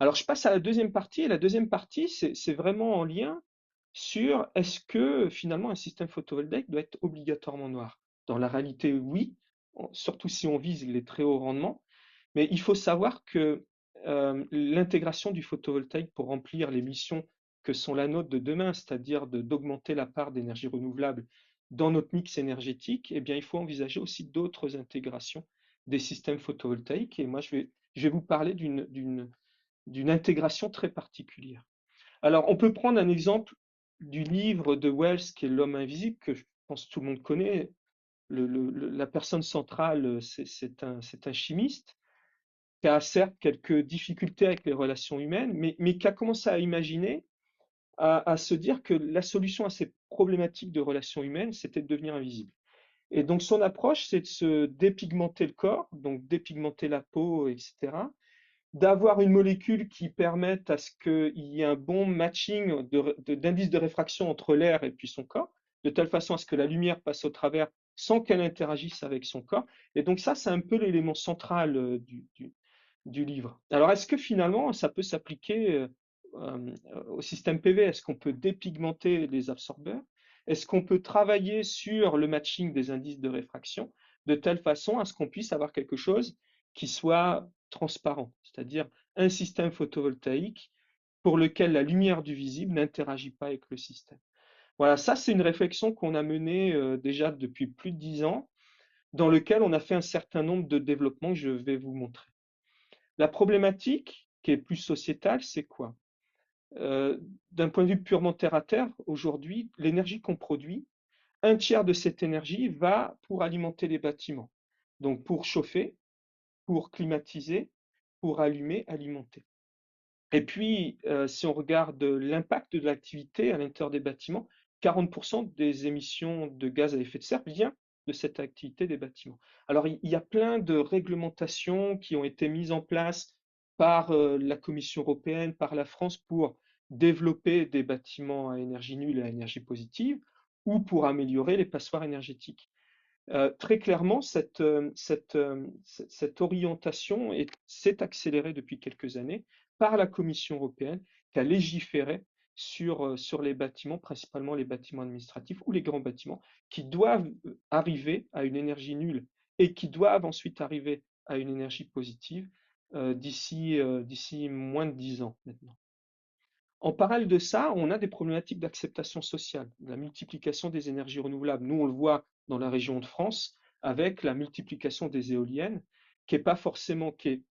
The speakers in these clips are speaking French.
Alors, je passe à la deuxième partie, et la deuxième partie, c'est vraiment en lien sur est-ce que finalement un système photovoltaïque doit être obligatoirement noir? Dans la réalité, oui, surtout si on vise les très hauts rendements, mais il faut savoir que l'intégration du photovoltaïque pour remplir les missions que sont la nôtre de demain, c'est-à-dire d'augmenter la part d'énergie renouvelable dans notre mix énergétique, eh bien, il faut envisager aussi d'autres intégrations des systèmes photovoltaïques. Et moi, je vais vous parler d'une intégration très particulière. Alors, on peut prendre un exemple du livre de Wells qui est L'homme invisible, que je pense que tout le monde connaît. La personne centrale, c'est un chimiste qui a certes quelques difficultés avec les relations humaines, mais qui a commencé à imaginer, à se dire que la solution à ces problématiques de relations humaines, c'était de devenir invisible. Et donc son approche, c'est de se dépigmenter le corps, donc dépigmenter la peau, etc., d'avoir une molécule qui permette à ce qu'il y ait un bon matching d'indice de réfraction entre l'air et puis son corps, de telle façon à ce que la lumière passe au travers sans qu'elle interagisse avec son corps. Et donc ça, c'est un peu l'élément central du livre. Alors, est-ce que finalement, ça peut s'appliquer au système PV? Est-ce qu'on peut dépigmenter les absorbeurs? Est-ce qu'on peut travailler sur le matching des indices de réfraction de telle façon à ce qu'on puisse avoir quelque chose qui soit transparent, c'est-à-dire un système photovoltaïque pour lequel la lumière du visible n'interagit pas avec le système. Voilà, ça c'est une réflexion qu'on a menée déjà depuis plus de 10 ans, dans lequel on a fait un certain nombre de développements que je vais vous montrer. La problématique qui est plus sociétale, c'est quoi? D'un point de vue purement terre à terre, aujourd'hui, l'énergie qu'on produit, un tiers de cette énergie va pour alimenter les bâtiments. Donc pour chauffer, pour climatiser, pour allumer, alimenter. Et puis, si on regarde l'impact de l'activité à l'intérieur des bâtiments, 40% des émissions de gaz à effet de serre vient de cette activité des bâtiments. Alors, il y a plein de réglementations qui ont été mises en place par la Commission européenne, par la France pour développer des bâtiments à énergie nulle et à énergie positive ou pour améliorer les passoires énergétiques. Très clairement, cette orientation s'est accélérée depuis quelques années par la Commission européenne qui a légiféré sur les bâtiments, principalement les bâtiments administratifs ou les grands bâtiments, qui doivent arriver à une énergie nulle et qui doivent ensuite arriver à une énergie positive d'ici moins de 10 ans maintenant. En parallèle de ça, on a des problématiques d'acceptation sociale, la multiplication des énergies renouvelables. Nous, on le voit dans la région de France avec la multiplication des éoliennes, qui est pas forcément qui est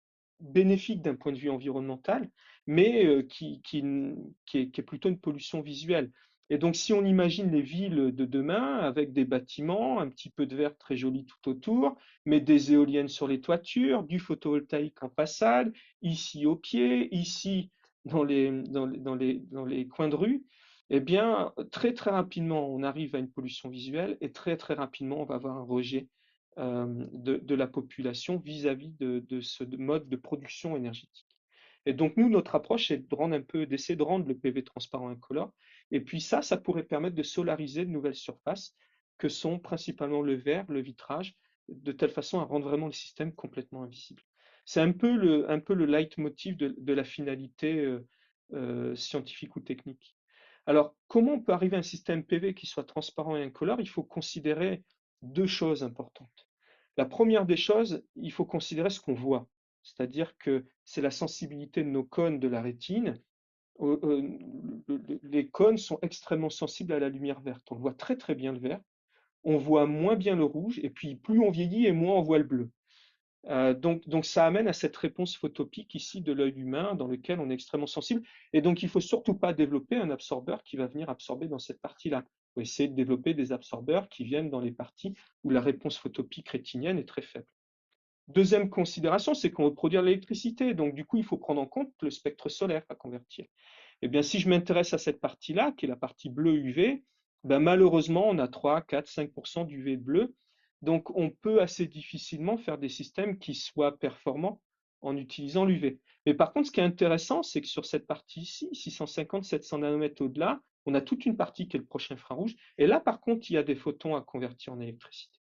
bénéfique d'un point de vue environnemental, mais qui est plutôt une pollution visuelle. Et donc, si on imagine les villes de demain avec des bâtiments, un petit peu de verre très joli tout autour, mais des éoliennes sur les toitures, du photovoltaïque en façade, ici au pied, ici dans les coins de rue, eh bien, très très rapidement, on arrive à une pollution visuelle et très très rapidement, on va avoir un rejet de la population vis-à-vis de ce mode de production énergétique. Et donc nous, notre approche est d'essayer de rendre le PV transparent incolore. Et puis ça pourrait permettre de solariser de nouvelles surfaces que sont principalement le verre, le vitrage, de telle façon à rendre vraiment le système complètement invisible. C'est un peu le leitmotiv de la finalité scientifique ou technique. Alors, comment on peut arriver à un système PV qui soit transparent et incolore? Il faut considérer deux choses importantes. La première des choses, il faut considérer ce qu'on voit, c'est-à-dire que c'est la sensibilité de nos cônes de la rétine. Les cônes sont extrêmement sensibles à la lumière verte. On voit très très bien le vert, on voit moins bien le rouge, et puis plus on vieillit et moins on voit le bleu. Donc ça amène à cette réponse photopique ici de l'œil humain dans lequel on est extrêmement sensible. Et donc il ne faut surtout pas développer un absorbeur qui va venir absorber dans cette partie-là. Il faut essayer de développer des absorbeurs qui viennent dans les parties où la réponse photopique rétinienne est très faible. Deuxième considération, c'est qu'on veut produire de l'électricité. Donc du coup, il faut prendre en compte le spectre solaire à convertir. Eh bien, si je m'intéresse à cette partie-là, qui est la partie bleue UV, ben, malheureusement, on a 3, 4, 5% d'UV bleu. Donc, on peut assez difficilement faire des systèmes qui soient performants en utilisant l'UV. Mais par contre, ce qui est intéressant, c'est que sur cette partie ici, 650, 700 nanomètres au-delà, on a toute une partie qui est le proche infrarouge. Et là, par contre, il y a des photons à convertir en électricité.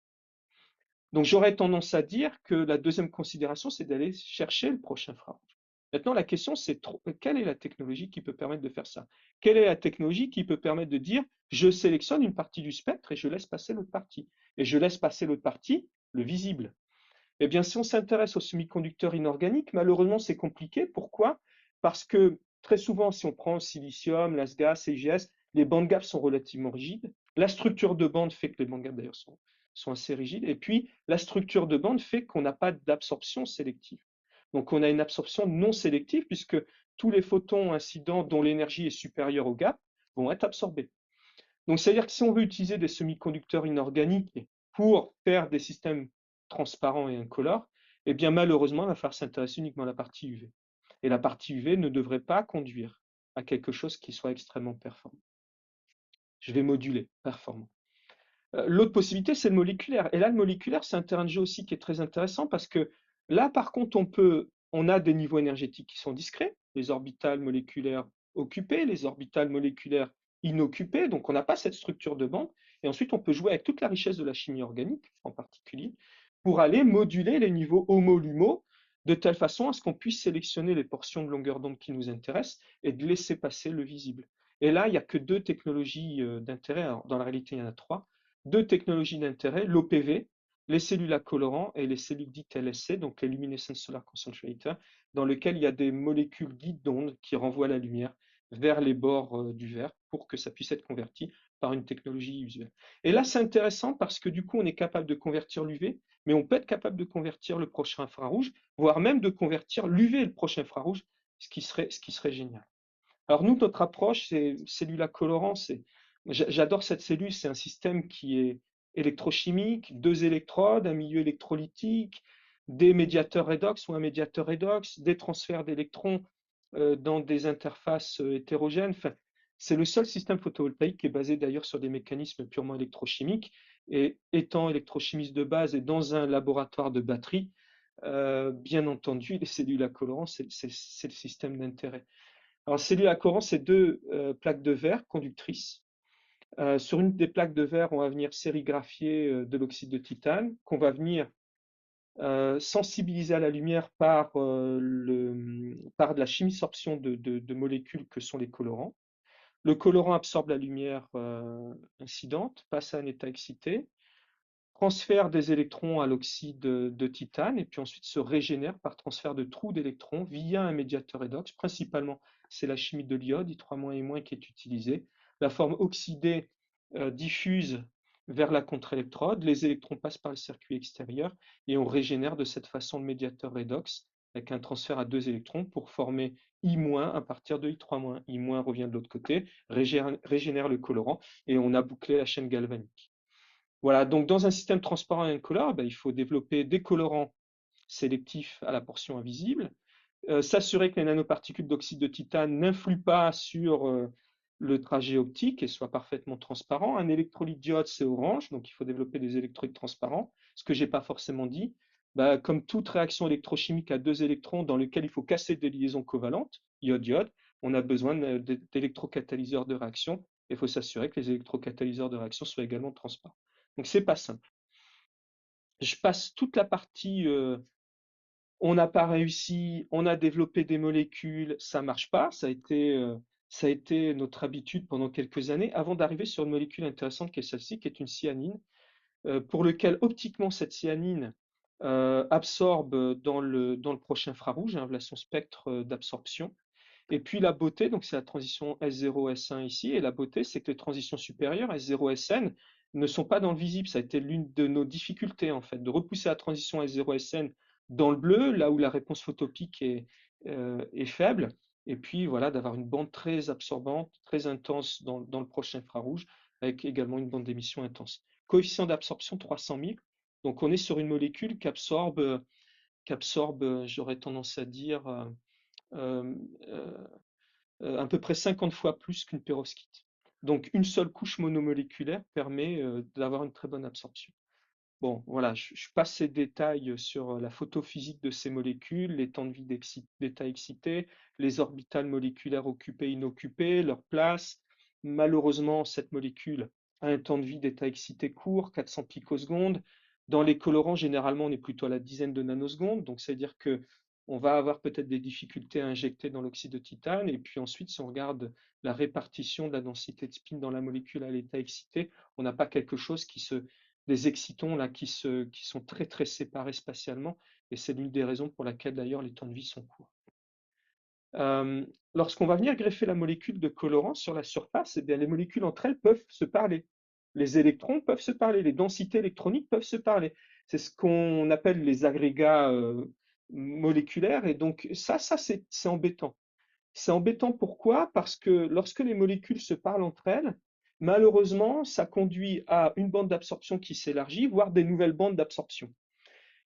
Donc, j'aurais tendance à dire que la deuxième considération, c'est d'aller chercher le proche infrarouge. Maintenant, la question, c'est quelle est la technologie qui peut permettre de faire ça? Quelle est la technologie qui peut permettre de dire, je sélectionne une partie du spectre et je laisse passer l'autre partie. Et je laisse passer l'autre partie, le visible. Eh bien, si on s'intéresse aux semi-conducteurs inorganiques, malheureusement, c'est compliqué. Pourquoi? Parce que très souvent, si on prend le silicium, l'ASGAS, CIGS, les bandes gap sont relativement rigides. La structure de bande fait que les bandes gap, d'ailleurs, sont assez rigides. Et puis, la structure de bande fait qu'on n'a pas d'absorption sélective. Donc, on a une absorption non sélective puisque tous les photons incidents dont l'énergie est supérieure au gap vont être absorbés. Donc, c'est-à-dire que si on veut utiliser des semi-conducteurs inorganiques pour faire des systèmes transparents et incolores, eh bien, malheureusement, il va falloir s'intéresser uniquement à la partie UV. Et la partie UV ne devrait pas conduire à quelque chose qui soit extrêmement performant. Je vais moduler, performant. L'autre possibilité, c'est le moléculaire. Et là, le moléculaire, c'est un terrain de jeu aussi qui est très intéressant parce que là, par contre, on a des niveaux énergétiques qui sont discrets, les orbitales moléculaires occupées, les orbitales moléculaires inoccupées, donc on n'a pas cette structure de bande. Et ensuite, on peut jouer avec toute la richesse de la chimie organique, en particulier, pour aller moduler les niveaux HOMO-LUMO de telle façon à ce qu'on puisse sélectionner les portions de longueur d'onde qui nous intéressent et de laisser passer le visible. Et là, il n'y a que deux technologies d'intérêt. Alors, dans la réalité, il y en a trois. Deux technologies d'intérêt, l'OPV, les cellules à colorant et les cellules dites LSC, donc les Luminescent Solar Concentrator, dans lesquelles il y a des molécules guides d'onde qui renvoient la lumière vers les bords du verre pour que ça puisse être converti par une technologie usuelle. Et là, c'est intéressant parce que du coup, on est capable de convertir l'UV, mais on peut être capable de convertir le prochain infrarouge, voire même de convertir l'UV et le prochain infrarouge, ce qui serait génial. Alors nous, notre approche, c'est cellule à colorant. J'adore cette cellule, c'est un système qui est électrochimique, deux électrodes, un milieu électrolytique, des médiateurs redox ou un médiateur redox, des transferts d'électrons dans des interfaces hétérogènes. Enfin, c'est le seul système photovoltaïque qui est basé d'ailleurs sur des mécanismes purement électrochimiques. Et étant électrochimiste de base et dans un laboratoire de batterie, bien entendu, les cellules à colorant, c'est le système d'intérêt. Alors, cellules à courant, c'est deux plaques de verre conductrices. Sur une des plaques de verre, on va venir sérigraphier de l'oxyde de titane, qu'on va venir sensibiliser à la lumière par de la chimie-sorption de molécules que sont les colorants. Le colorant absorbe la lumière incidente, passe à un état excité, transfère des électrons à l'oxyde de titane et puis ensuite se régénère par transfert de trous d'électrons via un médiateur redox. Principalement, c'est la chimie de l'iode, I3- et- qui est utilisée. La forme oxydée diffuse vers la contre-électrode, les électrons passent par le circuit extérieur et on régénère de cette façon le médiateur redox avec un transfert à deux électrons pour former I- à partir de I3-. I- revient de l'autre côté, régénère le colorant et on a bouclé la chaîne galvanique. Voilà, donc dans un système transparent et incolore, il faut développer des colorants sélectifs à la portion invisible, s'assurer que les nanoparticules d'oxyde de titane n'influent pas sur le trajet optique et soient parfaitement transparents. Un électrolyte diode, c'est orange, donc il faut développer des électrolytes transparents, ce que je n'ai pas forcément dit. Comme toute réaction électrochimique à deux électrons dans lequel il faut casser des liaisons covalentes, iode-iode, on a besoin d'électrocatalyseurs de réaction. Il faut s'assurer que les électrocatalyseurs de réaction soient également transparents. Donc c'est pas simple. Je passe toute la partie on n'a pas réussi, on a développé des molécules, ça marche pas. Ça a été notre habitude pendant quelques années avant d'arriver sur une molécule intéressante qui est celle-ci, qui est une cyanine, pour lequel optiquement cette cyanine absorbe dans le prochain infrarouge, hein, voilà son spectre d'absorption. Et puis la beauté, donc c'est la transition S0, S1 ici, et la beauté, c'est que les transitions supérieures, S0, Sn, ne sont pas dans le visible. Ça a été l'une de nos difficultés, en fait, de repousser la transition S0, Sn dans le bleu, là où la réponse photopique est faible, et puis voilà, d'avoir une bande très absorbante, très intense dans le prochain infrarouge, avec également une bande d'émission intense. Coefficient d'absorption 300 000, donc on est sur une molécule qui absorbe, j'aurais tendance à dire, euh, à peu près 50 fois plus qu'une perovskite. Donc une seule couche monomoléculaire permet d'avoir une très bonne absorption. Bon, voilà, je passe ces détails sur la photophysique de ces molécules, les temps de vie d'état excité, les orbitales moléculaires occupées, inoccupées, leur place. Malheureusement, cette molécule a un temps de vie d'état excité court, 400 picosecondes. Dans les colorants, généralement, on est plutôt à la dizaine de nanosecondes. Donc, c'est-à-dire que on va avoir peut-être des difficultés à injecter dans l'oxyde de titane. Et puis ensuite, si on regarde la répartition de la densité de spin dans la molécule à l'état excité, on n'a pas quelque chose des excitons là qui sont très très séparés spatialement. Et c'est l'une des raisons pour laquelle d'ailleurs les temps de vie sont courts. Euh, Lorsqu'on va venir greffer la molécule de colorant sur la surface, eh bien, les molécules entre elles peuvent se parler. Les électrons peuvent se parler, les densités électroniques peuvent se parler. C'est ce qu'on appelle les agrégats moléculaires. Et donc ça c'est embêtant. C'est embêtant pourquoi? Parce que lorsque les molécules se parlent entre elles, malheureusement, ça conduit à une bande d'absorption qui s'élargit, voire des nouvelles bandes d'absorption.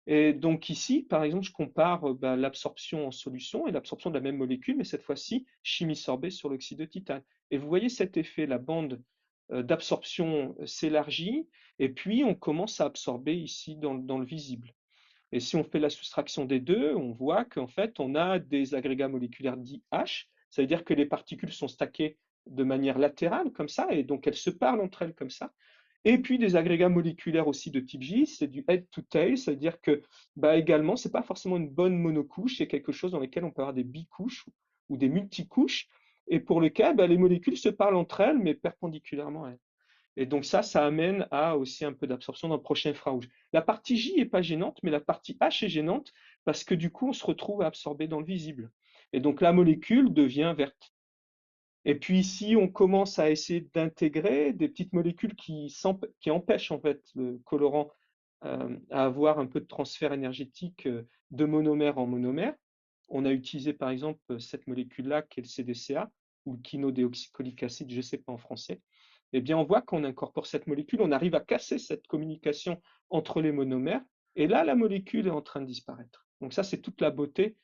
Et donc ici, par exemple, je compare l'absorption en solution et l'absorption de la même molécule, mais cette fois-ci chimie sorbée sur l'oxyde de titane. Et vous voyez cet effet, la bande d'absorption s'élargit, et puis on commence à absorber ici dans le visible. Et si on fait la soustraction des deux, on voit qu'en fait, on a des agrégats moléculaires dits H, ça veut dire que les particules sont stackées de manière latérale, comme ça, et donc elles se parlent entre elles comme ça. Et puis des agrégats moléculaires aussi de type J, c'est du head to tail, c'est-à-dire que également, c'est pas forcément une bonne monocouche, c'est quelque chose dans lequel on peut avoir des bicouches ou des multicouches, et pour lequel les molécules se parlent entre elles, mais perpendiculairement à elles. Et donc ça amène à aussi un peu d'absorption dans le prochain infrarouge. La partie J est pas gênante, mais la partie H est gênante parce que du coup, on se retrouve à absorber dans le visible. Et donc la molécule devient verte. Et puis ici, on commence à essayer d'intégrer des petites molécules qui empêchent en fait le colorant à avoir un peu de transfert énergétique de monomère en monomère. On a utilisé par exemple cette molécule-là qui est le CDCA ou le quinodéoxycholique acide, je ne sais pas en français. Eh bien, on voit qu'on incorpore cette molécule, on arrive à casser cette communication entre les monomères, et là, la molécule est en train de disparaître. Donc ça, c'est toute la beauté.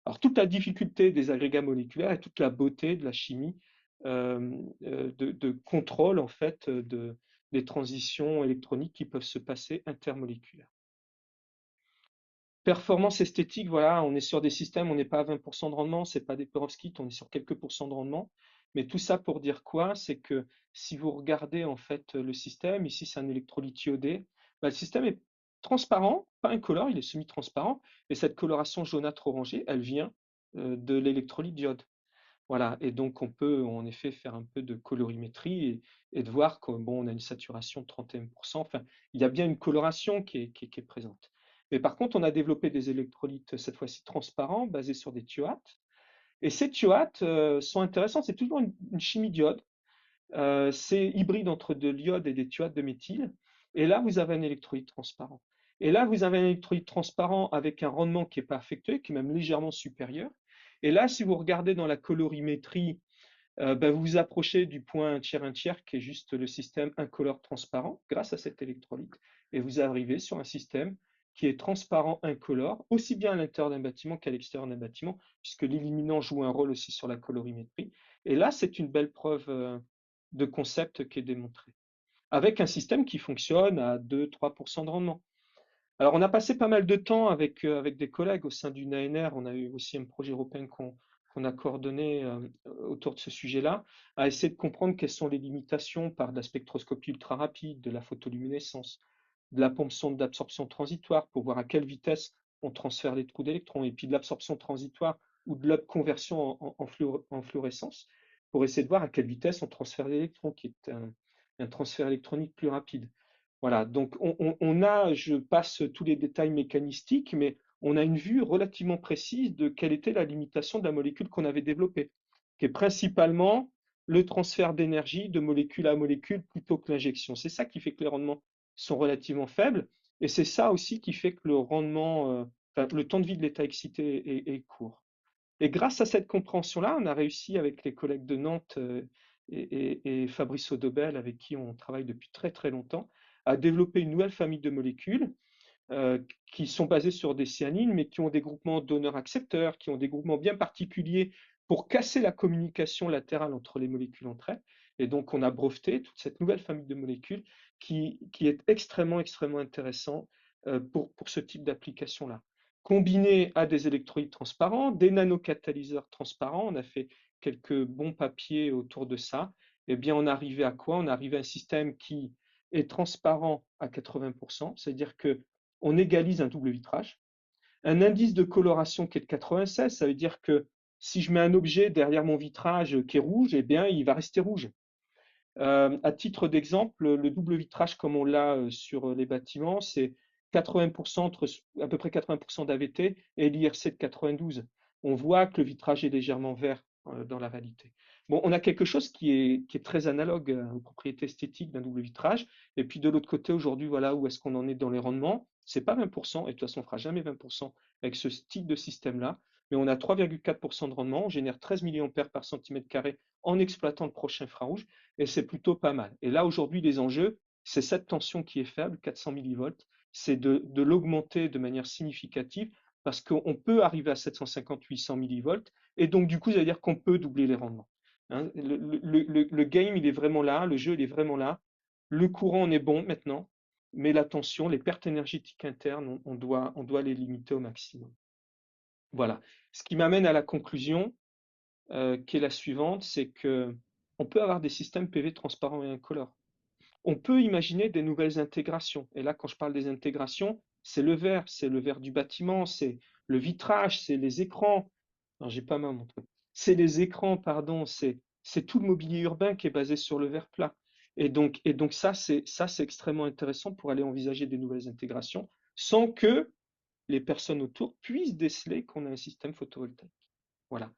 Alors, toute la difficulté des agrégats moléculaires et toute la beauté de la chimie de contrôle en fait des transitions électroniques qui peuvent se passer intermoléculaires. Performance esthétique, voilà, on est sur des systèmes, on n'est pas à 20% de rendement, c'est pas des perovskites, on est sur quelques pourcents de rendement. Mais tout ça pour dire quoi? C'est que si vous regardez en fait le système, ici c'est un électrolyte iodé, le système est transparent, pas incolore, il est semi-transparent, et cette coloration jaunâtre orangée, elle vient de l'électrolyte d'iode. Voilà, et donc on peut en effet faire un peu de colorimétrie et de voir qu'on bon, on a une saturation de 31%. Enfin, il y a bien une coloration qui est présente. Mais par contre, on a développé des électrolytes, cette fois-ci transparents, basés sur des thioates. Et ces thioates sont intéressants, c'est toujours une chimie d'iode. C'est hybride entre de l'iode et des thioates de méthyle. Et là, vous avez un électrolyte transparent. Et là, vous avez un électrolyte transparent avec un rendement qui n'est pas affecté, qui est même légèrement supérieur. Et là, si vous regardez dans la colorimétrie, vous vous approchez du point un tiers, qui est juste le système incolore transparent, grâce à cet électrolyte. Et vous arrivez sur un système qui est transparent incolore, aussi bien à l'intérieur d'un bâtiment qu'à l'extérieur d'un bâtiment, puisque l'illuminant joue un rôle aussi sur la colorimétrie. Et là, c'est une belle preuve de concept qui est démontrée, avec un système qui fonctionne à 2-3% de rendement. Alors, on a passé pas mal de temps avec des collègues au sein d'une ANR. On a eu aussi un projet européen qu'on a coordonné autour de ce sujet-là, à essayer de comprendre quelles sont les limitations par de la spectroscopie ultra rapide, de la photoluminescence, de la pompe sonde d'absorption transitoire pour voir à quelle vitesse on transfère les trous d'électrons, et puis de l'absorption transitoire ou de l'upconversion en fluorescence pour essayer de voir à quelle vitesse on transfère l'électron, qui est un transfert électronique plus rapide. Voilà, donc on a, je passe tous les détails mécanistiques, mais on a une vue relativement précise de quelle était la limitation de la molécule qu'on avait développée, qui est principalement le transfert d'énergie de molécule à molécule plutôt que l'injection. C'est ça qui fait que les rendements sont relativement faibles, et c'est ça aussi qui fait que le rendement, enfin, le temps de vie de l'état excité est court. Et grâce à cette compréhension-là, on a réussi avec les collègues de Nantes et Fabrice Audobel, avec qui on travaille depuis très très longtemps, à développer une nouvelle famille de molécules qui sont basées sur des cyanines, mais qui ont des groupements donneurs-accepteurs, qui ont des groupements bien particuliers pour casser la communication latérale entre les molécules entre elles. Et donc, on a breveté toute cette nouvelle famille de molécules qui est extrêmement, extrêmement intéressant pour ce type d'application-là. Combiné à des électrolytes transparents, des nanocatalyseurs transparents, on a fait quelques bons papiers autour de ça. Eh bien, on arrivait à quoi? On arrivait à un système qui est transparent à 80%, c'est-à-dire que on égalise un double vitrage. un indice de coloration qui est de 96, ça veut dire que si je mets un objet derrière mon vitrage qui est rouge, eh bien, il va rester rouge. À titre d'exemple, le double vitrage comme on l'a sur les bâtiments, c'est 80% à peu près 80% d'AVT et l'IRC de 92. On voit que le vitrage est légèrement vert dans la réalité. Bon, on a quelque chose qui est très analogue aux propriétés esthétiques d'un double vitrage. Et puis de l'autre côté, aujourd'hui, voilà où est-ce qu'on en est dans les rendements. C'est pas 20%, et de toute façon, on ne fera jamais 20% avec ce type de système-là. Mais on a 3,4% de rendement, on génère 13 milliampères par centimètre carré en exploitant le proche infrarouge et c'est plutôt pas mal. Et là, aujourd'hui, les enjeux, c'est cette tension qui est faible, 400 millivolts, c'est de l'augmenter de manière significative parce qu'on peut arriver à 750-800 millivolts et donc du coup, ça veut dire qu'on peut doubler les rendements. Hein, le game, il est vraiment là, le jeu, il est vraiment là. Le courant, on est bon maintenant, mais la tension, les pertes énergétiques internes, on doit les limiter au maximum. Voilà. Ce qui m'amène à la conclusion, qui est la suivante, c'est que on peut avoir des systèmes PV transparents et incolores. On peut imaginer des nouvelles intégrations. Et là, quand je parle des intégrations, c'est le verre du bâtiment, c'est le vitrage, c'est les écrans. Non, j'ai pas ma montre. C'est les écrans, pardon, c'est tout le mobilier urbain qui est basé sur le verre plat. Et donc ça, c'est extrêmement intéressant pour aller envisager des nouvelles intégrations sans que les personnes autour puissent déceler qu'on a un système photovoltaïque. Voilà.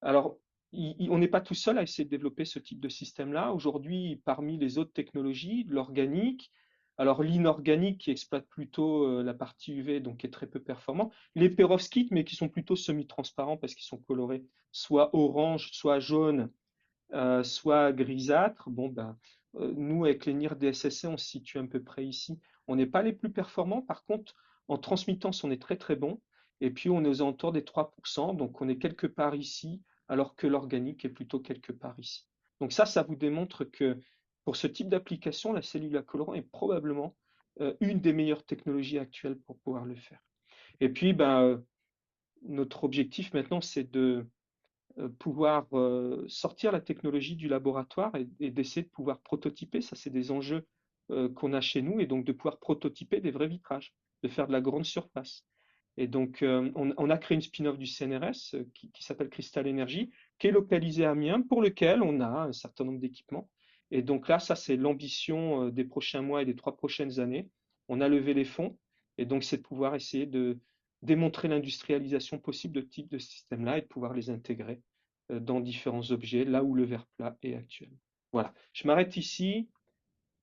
Alors, on n'est pas tout seul à essayer de développer ce type de système-là. Aujourd'hui, parmi les autres technologies, l'organique, alors l'inorganique qui exploite plutôt la partie UV, donc qui est très peu performant, les perovskites, mais qui sont plutôt semi-transparents parce qu'ils sont colorés soit orange, soit jaune, soit grisâtre. Bon, ben, nous, avec les NIR DSSC, on se situe à peu près ici. On n'est pas les plus performants. Par contre, en transmittance, on est très très bon. Et puis, on est aux alentours des 3%. Donc, on est quelque part ici, alors que l'organique est plutôt quelque part ici. Donc, ça vous démontre que pour ce type d'application, la cellule à colorant est probablement une des meilleures technologies actuelles pour pouvoir le faire. Et puis, ben, notre objectif maintenant, c'est de pouvoir sortir la technologie du laboratoire et d'essayer de pouvoir prototyper. Ça, c'est des enjeux qu'on a chez nous et donc de pouvoir prototyper des vrais vitrages, de faire de la grande surface. Et donc, on a créé une spin-off du CNRS qui s'appelle Crystal Energy, qui est localisée à Amiens, pour lequel on a un certain nombre d'équipements. Et donc là, ça, c'est l'ambition des prochains mois et des 3 prochaines années. On a levé les fonds, et donc c'est de pouvoir essayer de démontrer l'industrialisation possible de type de système-là et de pouvoir les intégrer dans différents objets, là où le verre plat est actuel. Voilà, je m'arrête ici.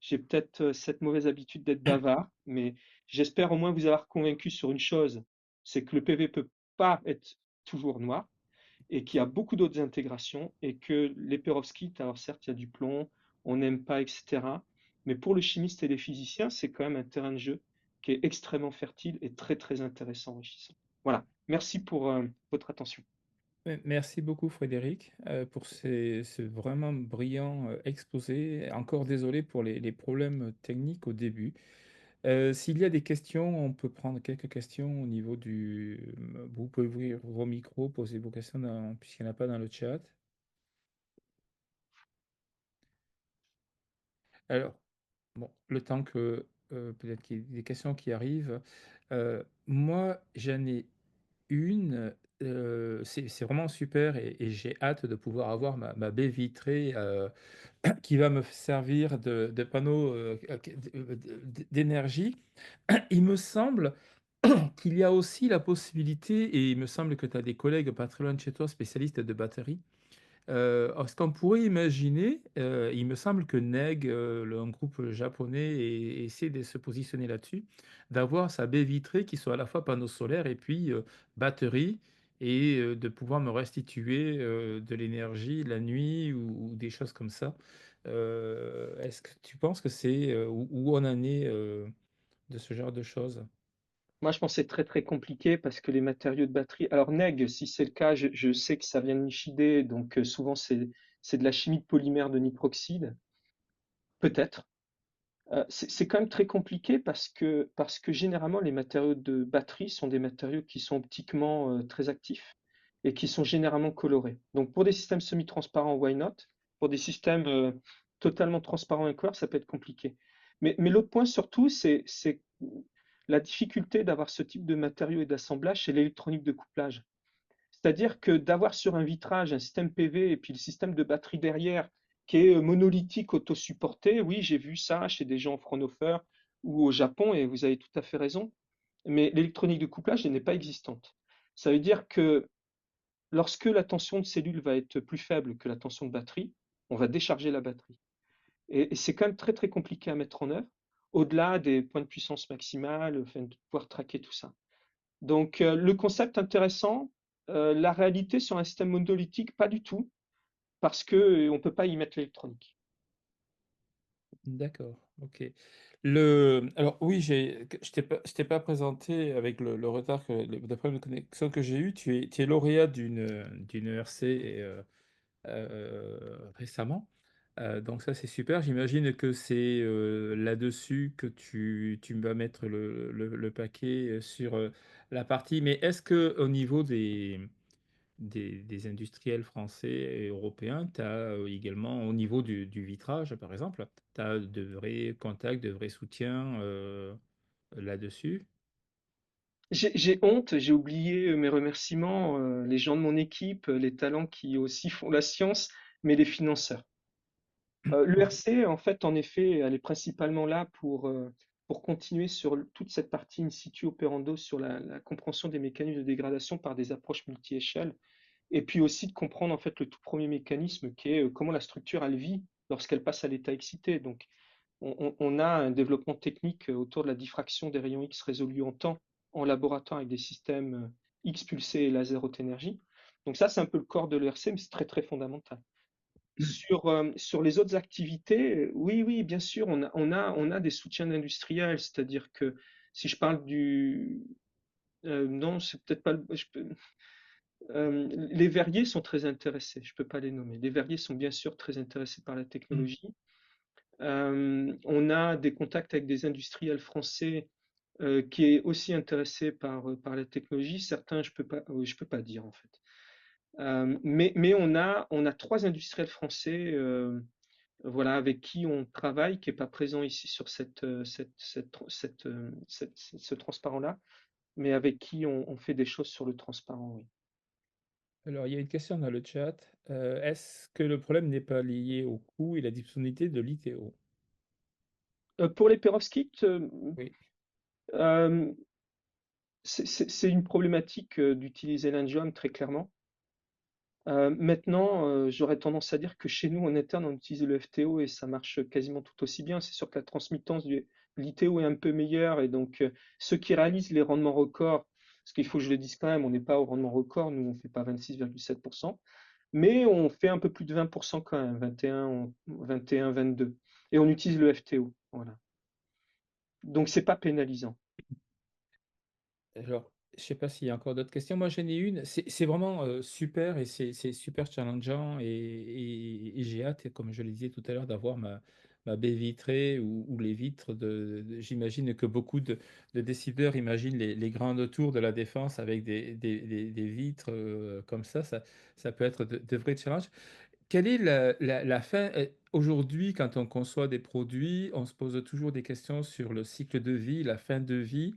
J'ai peut-être cette mauvaise habitude d'être bavard, mais j'espère au moins vous avoir convaincu sur une chose, c'est que le PV peut pas être toujours noir et qu'il y a beaucoup d'autres intégrations et que les perovskites, alors certes il y a du plomb, on n'aime pas, etc. Mais pour le chimiste et les physiciens, c'est quand même un terrain de jeu qui est extrêmement fertile et très très intéressant, enrichissant. Voilà, merci pour votre attention. Merci beaucoup Frédéric, pour ce vraiment brillant, exposé. Encore désolé pour les problèmes techniques au début. S'il y a des questions, on peut prendre quelques questions au niveau vous pouvez ouvrir vos micros, poser vos questions puisqu'il n'y en a pas dans le chat. Alors, bon, le temps que, peut-être qu'il y ait des questions qui arrivent, moi j'en ai une, c'est vraiment super et j'ai hâte de pouvoir avoir ma baie vitrée, qui va me servir de panneau, d'énergie. Il me semble qu'il y a aussi la possibilité et il me semble que tu as des collègues pas très loin de chez toi, spécialistes de batteries. Ce qu'on pourrait imaginer, il me semble que NEG, un groupe japonais essaie de se positionner là-dessus, d'avoir sa baie vitrée qui soit à la fois panneau solaire et puis, batterie et de pouvoir me restituer, de l'énergie la nuit ou des choses comme ça. Est-ce que tu penses que c'est, où on en est, de ce genre de choses? Moi, je pense que c'est très très compliqué parce que les matériaux de batterie. Alors, NEG, si c'est le cas, je sais que ça vient de Nishide, donc souvent c'est de la chimie de polymère de nitroxyde, peut-être. C'est quand même très compliqué parce que généralement les matériaux de batterie sont des matériaux qui sont optiquement très actifs et qui sont généralement colorés. Donc pour des systèmes semi-transparents, why not? Pour des systèmes totalement transparents et couleurs, ça peut être compliqué. Mais l'autre point surtout, c'est la difficulté d'avoir ce type de matériaux et d'assemblage, c'est l'électronique de couplage. C'est-à-dire que d'avoir sur un vitrage un système PV et puis le système de batterie derrière qui est monolithique, auto-supporté, oui, j'ai vu ça chez des gens en Fraunhofer ou au Japon et vous avez tout à fait raison. Mais l'électronique de couplage, elle n'est pas existante. Ça veut dire que lorsque la tension de cellule va être plus faible que la tension de batterie, on va décharger la batterie. Et c'est quand même très très compliqué à mettre en œuvre, au-delà des points de puissance maximale, enfin, de pouvoir traquer tout ça. Donc le concept intéressant, la réalité sur un système monolithique, pas du tout, parce que on ne peut pas y mettre l'électronique. D'accord, OK. Alors oui, je t'ai pas présenté avec le retard le problème de connexion que j'ai eu. Tu es lauréat d'une ERC récemment. Donc ça, c'est super. J'imagine que c'est là-dessus que tu vas mettre le paquet sur la partie. Mais est-ce que au niveau des industriels français et européens, tu as également au niveau du vitrage, par exemple, tu as de vrais contacts, de vrais soutiens là-dessus? J'ai honte, j'ai oublié mes remerciements, les gens de mon équipe, les talents qui aussi font la science, mais les financeurs. L'ERC, en fait, en effet, elle est principalement là pour continuer sur toute cette partie in situ operando sur la compréhension des mécanismes de dégradation par des approches multi-échelles, et puis aussi de comprendre en fait le tout premier mécanisme qui est comment la structure elle vit lorsqu'elle passe à l'état excité. Donc, on a un développement technique autour de la diffraction des rayons X résolus en temps en laboratoire avec des systèmes X pulsés et laser haute énergie. Donc ça, c'est un peu le corps de l'ERC, mais c'est très très fondamental. Sur les autres activités, oui, oui, bien sûr, on a des soutiens industriels, c'est-à-dire que si je parle du... non, c'est peut-être pas les verriers sont très intéressés, je ne peux pas les nommer. Les verriers sont bien sûr très intéressés par la technologie. On a des contacts avec des industriels français qui est aussi intéressé par la technologie. Certains, je peux pas dire en fait. Mais on a trois industriels français voilà, avec qui on travaille, qui n'est pas présent ici sur ce transparent-là, mais avec qui on fait des choses sur le transparent, oui. Alors, il y a une question dans le chat. Est-ce que le problème n'est pas lié au coût et la disponibilité de l'ITO? Pour les perovskites, Oui. euh, c'est une problématique d'utiliser l'indium très clairement. Maintenant, j'aurais tendance à dire que chez nous, en interne, on utilise le FTO et ça marche quasiment tout aussi bien. C'est sûr que la transmittance de l'ITO est un peu meilleure et donc ceux qui réalisent les rendements records, parce qu'il faut que je le dise quand même, on n'est pas au rendement record, nous on ne fait pas 26,7%, mais on fait un peu plus de 20% quand même, 21, 21, 22. Et on utilise le FTO. Voilà. Donc c'est pas pénalisant. Alors, je sais pas s'il y a encore d'autres questions. Moi, j'en ai une. C'est vraiment super et c'est super challengeant et j'ai hâte, comme je le disais tout à l'heure, d'avoir ma baie vitrée ou les vitres j'imagine que beaucoup de décideurs imaginent les grandes tours de la défense avec des vitres comme ça peut être de vrais challenges. Quelle est la fin? Aujourd'hui, quand on conçoit des produits, on se pose toujours des questions sur le cycle de vie, la fin de vie.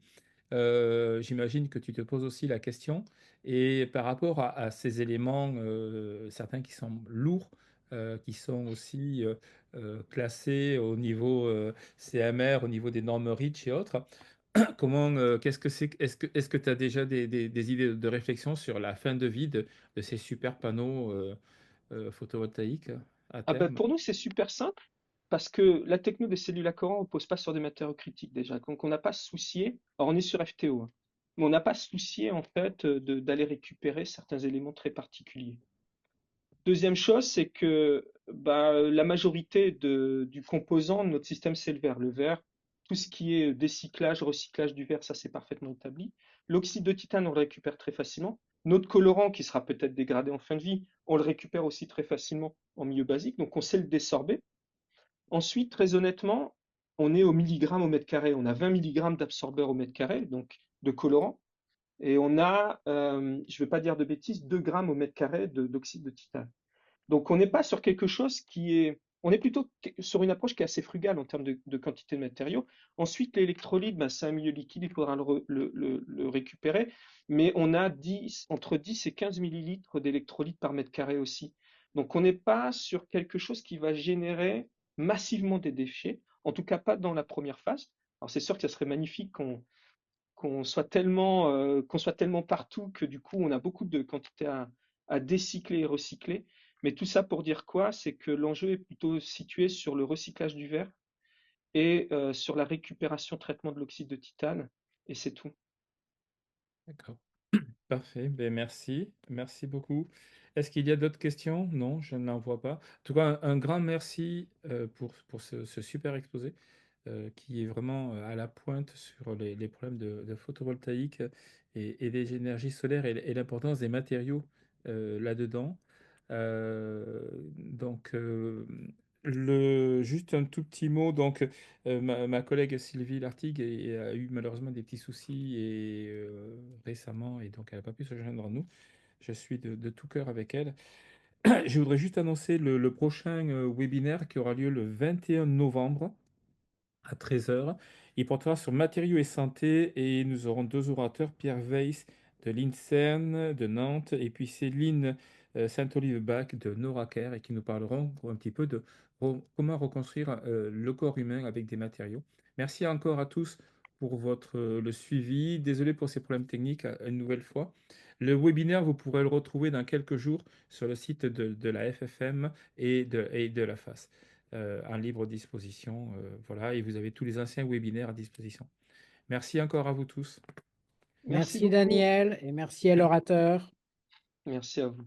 J'imagine que tu te poses aussi la question. Et par rapport à ces éléments, certains qui sont lourds, qui sont aussi classés au niveau CMR, au niveau des normes REACH et autres, qu'est-ce que c'est, est-ce que tu as déjà des idées de réflexion sur la fin de vie de ces super panneaux photovoltaïques à Ah ben terme? pour nous, c'est super simple parce que la techno des cellules à courant ne repose pas sur des matériaux critiques déjà. Donc on n'a pas à se soucier. Alors on est sur FTO, hein, mais on n'a pas à se soucier en fait d'aller récupérer certains éléments très particuliers. Deuxième chose, c'est que bah, la majorité du composant de notre système, c'est le verre. Le verre, tout ce qui est décyclage, recyclage du verre, ça c'est parfaitement établi. L'oxyde de titane, on le récupère très facilement. Notre colorant, qui sera peut-être dégradé en fin de vie, on le récupère aussi très facilement en milieu basique, donc on sait le désorber. Ensuite, très honnêtement, on est au milligramme au mètre carré. On a 20 milligrammes d'absorbeur au mètre carré, donc de colorant, et on a, je ne vais pas dire de bêtises, 2 grammes au mètre carré d'oxyde de titane. Donc on n'est pas sur quelque chose qui est on est plutôt sur une approche qui est assez frugale en termes de quantité de matériaux. Ensuite, l'électrolyte, ben, c'est un milieu liquide, il faudra le récupérer, mais on a entre 10 et 15 millilitres d'électrolyte par mètre carré aussi. Donc on n'est pas sur quelque chose qui va générer massivement des déchets, en tout cas pas dans la première phase. Alors c'est sûr que ça serait magnifique qu'on soit tellement partout que du coup on a beaucoup de quantités à décycler et recycler. Mais tout ça pour dire quoi? C'est que l'enjeu est plutôt situé sur le recyclage du verre et sur la récupération, traitement de l'oxyde de titane, et c'est tout. D'accord. Parfait, ben merci, merci beaucoup. Est-ce qu'il y a d'autres questions? Non, je n'en vois pas. En tout cas, un grand merci pour ce super exposé qui est vraiment à la pointe sur les problèmes de photovoltaïque et des énergies solaires et l'importance des matériaux là-dedans. Donc, juste un tout petit mot. Donc, ma collègue Sylvie Lartigue a eu malheureusement des petits soucis récemment et donc elle n'a pas pu se joindre à nous. Je suis de tout cœur avec elle. Je voudrais juste annoncer le prochain webinaire qui aura lieu le 21 novembre à 13 heures. Il portera sur matériaux et santé et nous aurons deux orateurs, Pierre Weiss de l'INSERM de Nantes et puis Céline Saint-Olive-Bach de Noraker et qui nous parleront un petit peu de comment reconstruire le corps humain avec des matériaux. Merci encore à tous pour le suivi. Désolé pour ces problèmes techniques une nouvelle fois. Le webinaire, vous pourrez le retrouver dans quelques jours sur le site de la FFM et de la FAS en libre disposition. Voilà, et vous avez tous les anciens webinaires à disposition. Merci encore à vous tous. Merci Merci beaucoup. Daniel et merci à l'orateur. Merci à vous.